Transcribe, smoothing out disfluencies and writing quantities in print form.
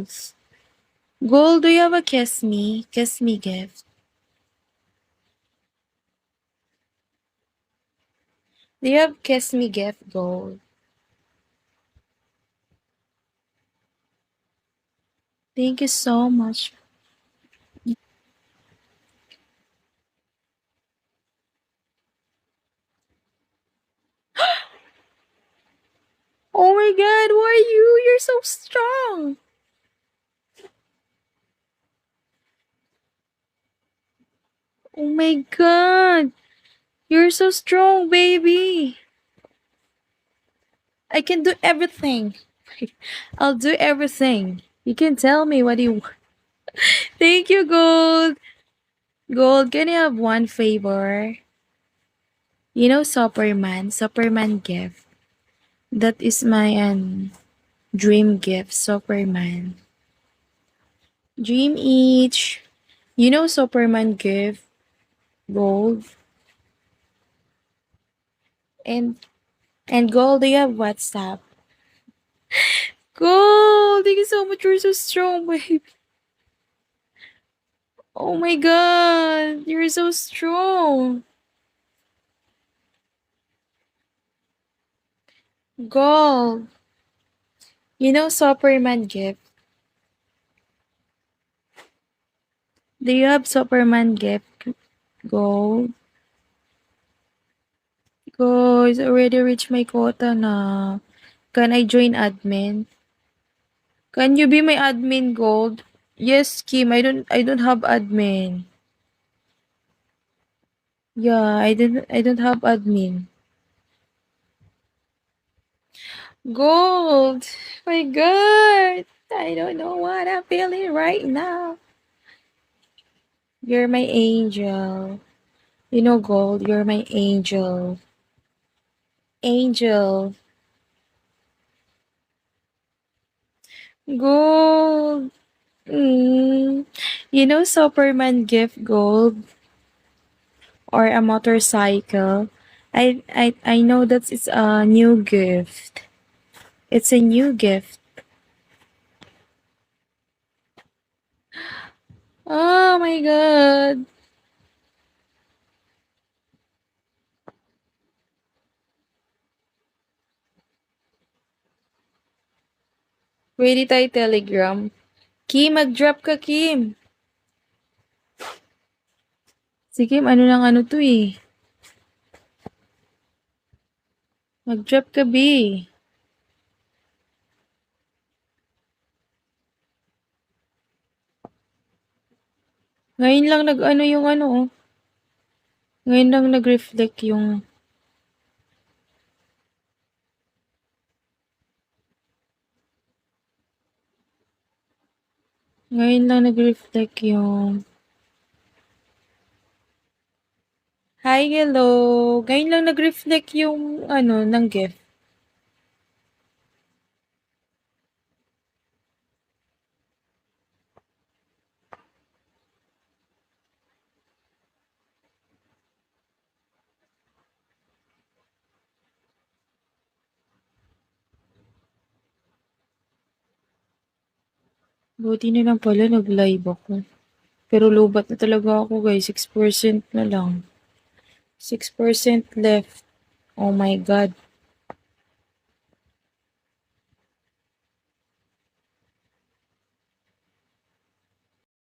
goals. Gold, do you have a kiss me? Kiss me gift. Do you have kiss me gift, Gold? Thank you so much. Oh my god, who are you? You're so strong. Oh my god. You're so strong, baby. I can do everything. I'll do everything. You can tell me what you want. Thank you, Gold. Gold, can you have one favor? You know Superman? Superman gift. That is my dream gift, Superman. Dream each. You know Superman gift, Gold. And Gold, do you have WhatsApp? Gold, thank you so much. You're so strong, baby. Oh my god, you're so strong. Gold, you know Superman gift. Do you have Superman gift, Gold? Guys, already reached my quota na. Can I join admin? Can you be my admin, Gold? Yes, Kim. I don't have admin. Yeah, I don't have admin. Gold. My god. I don't know what I'm feeling right now. You're my angel. You know, Gold, you're my angel. Angel. Gold. Mm. You know Superman gift, Gold? Or a motorcycle. I know that it's a new gift. It's a new gift. Oh my god. Ready tayo Telegram. Kim, mag-drop ka, Kim. Si Kim, ano lang ano to eh. Mag-drop ka, B. Ngayon lang nag-ano yung ano oh. Ngayon lang nag-reflect yung... Ngayon lang nag-reflect yung... Hi, hello. Ngayon lang nag-reflect yung ano, ng gift. Buti na lang pala nag-live ako. Pero lubat na talaga ako guys. 6% na lang. 6% left. Oh my God.